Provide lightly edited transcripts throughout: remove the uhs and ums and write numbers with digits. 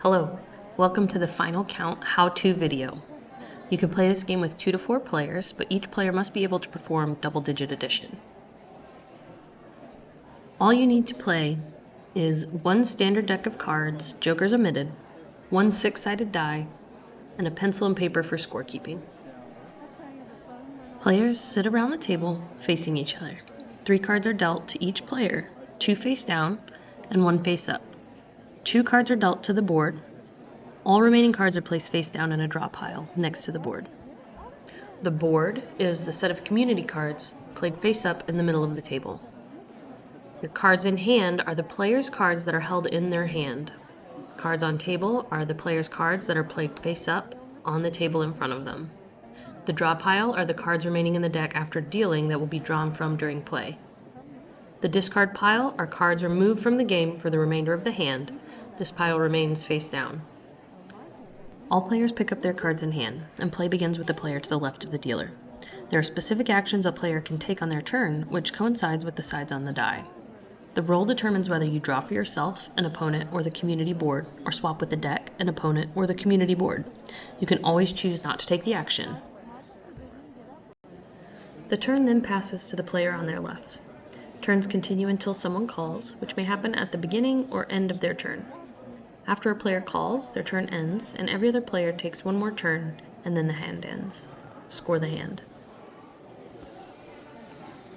Hello, welcome to the Final Count how-to video. You can play this game with 2 to 4 players, but each player must be able to perform double-digit addition. All you need to play is one standard deck of cards, jokers omitted, one 6-sided die, and a pencil and paper for scorekeeping. Players sit around the table facing each other. 3 cards are dealt to each player, 2 face down and 1 face up. 2 cards are dealt to the board. All remaining cards are placed face down in a draw pile next to the board. The board is the set of community cards played face up in the middle of the table. Your cards in hand are the player's cards that are held in their hand. Cards on table are the player's cards that are played face up on the table in front of them. The draw pile are the cards remaining in the deck after dealing that will be drawn from during play. The discard pile are cards removed from the game for the remainder of the hand. This pile remains face down. All players pick up their cards in hand, and play begins with the player to the left of the dealer. There are specific actions a player can take on their turn, which coincides with the sides on the die. The roll determines whether you draw for yourself, an opponent, or the community board, or swap with the deck, an opponent, or the community board. You can always choose not to take the action. The turn then passes to the player on their left. Turns continue until someone calls, which may happen at the beginning or end of their turn. After a player calls, their turn ends, and every other player takes one more turn, and then the hand ends. Score the hand.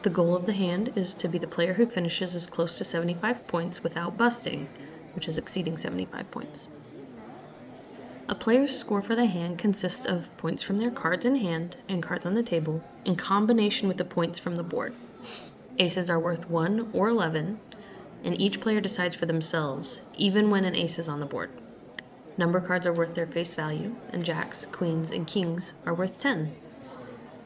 The goal of the hand is to be the player who finishes as close to 75 points without busting, which is exceeding 75 points. A player's score for the hand consists of points from their cards in hand and cards on the table, in combination with the points from the board. Aces are worth 1 or 11, and each player decides for themselves, even when an ace is on the board. Number cards are worth their face value, and jacks, queens, and kings are worth 10.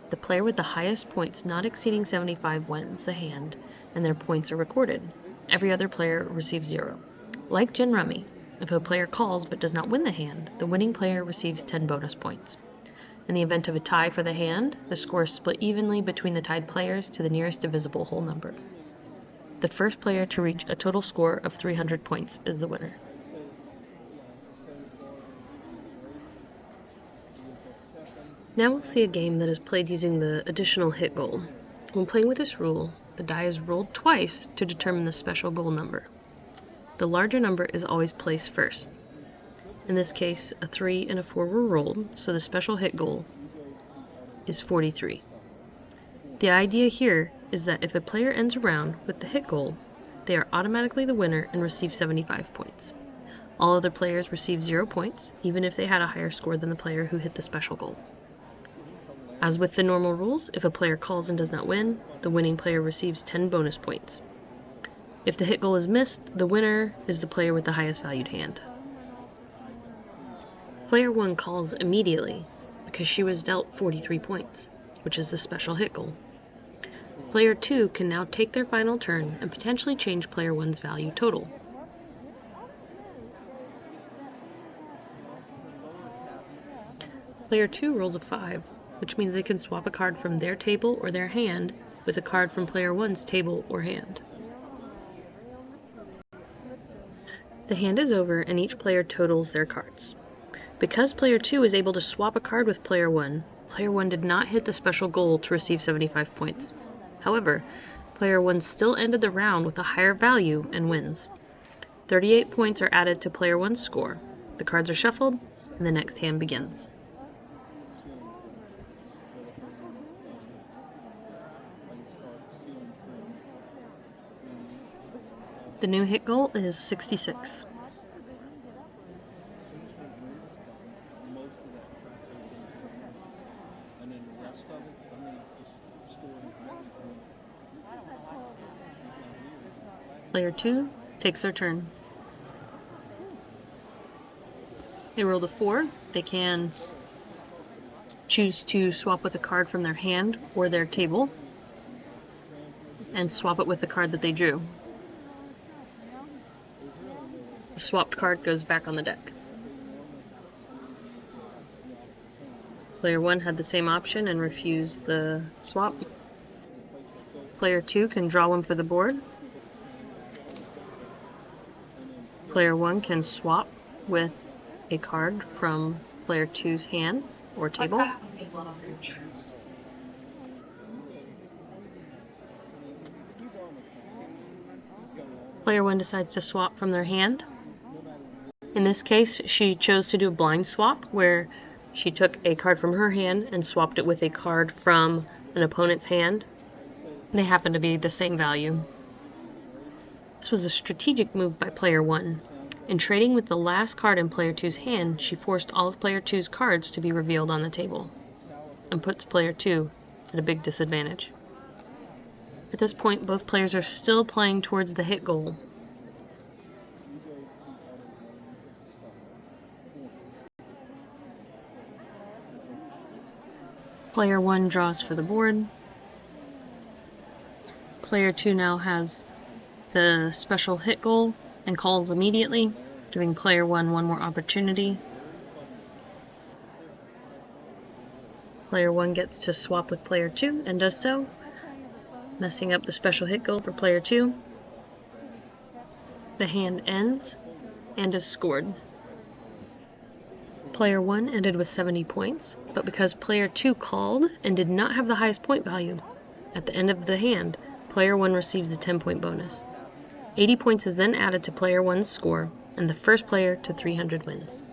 The player with the highest points not exceeding 75 wins the hand, and their points are recorded. Every other player receives 0. Like Gin Rummy, if a player calls but does not win the hand, the winning player receives 10 bonus points. In the event of a tie for the hand, the score is split evenly between the tied players to the nearest divisible whole number. The first player to reach a total score of 300 points is the winner. Now we'll see a game that is played using the additional hit goal. When playing with this rule, the die is rolled twice to determine the special goal number. The larger number is always placed first. In this case, a 3 and a 4 were rolled, so the special hit goal is 43. The idea here is that if a player ends a round with the hit goal, they are automatically the winner and receive 75 points. All other players receive 0 points, even if they had a higher score than the player who hit the special goal. As with the normal rules, if a player calls and does not win, the winning player receives 10 bonus points. If the hit goal is missed, the winner is the player with the highest valued hand. Player 1 calls immediately because she was dealt 43 points, which is the special hit goal. Player 2 can now take their final turn and potentially change Player 1's value total. Player 2 rolls a 5, which means they can swap a card from their table or their hand with a card from Player 1's table or hand. The hand is over and each player totals their cards. Because Player 2 is able to swap a card with Player 1, Player 1 did not hit the special goal to receive 75 points. However, Player 1 still ended the round with a higher value and wins. 38 points are added to Player 1's score. The cards are shuffled, and the next hand begins. The new hit goal is 66. Player 2 takes their turn. They rolled a 4. They can choose to swap with a card from their hand or their table and swap it with the card that they drew. The swapped card goes back on the deck. Player 1 had the same option and refused the swap. Player 2 can draw one for the board. Player 1 can swap with a card from player 2's hand or table. Player 1 decides to swap from their hand. In this case, she chose to do a blind swap, where she took a card from her hand and swapped it with a card from an opponent's hand. They happen to be the same value. This was a strategic move by player 1. In trading with the last card in player 2's hand, she forced all of player 2's cards to be revealed on the table, and puts player 2 at a big disadvantage. At this point, both players are still playing towards the hit goal. Player 1 draws for the board. Player 2 now has the special hit goal and calls immediately, giving player 1 one more opportunity. Player 1 gets to swap with player 2 and does so, messing up the special hit goal for player 2. The hand ends and is scored. Player 1 ended with 70 points, but because player 2 called and did not have the highest point value at the end of the hand, player 1 receives a 10-point bonus. 80 points is then added to player 1's score, and the first player to 300 wins.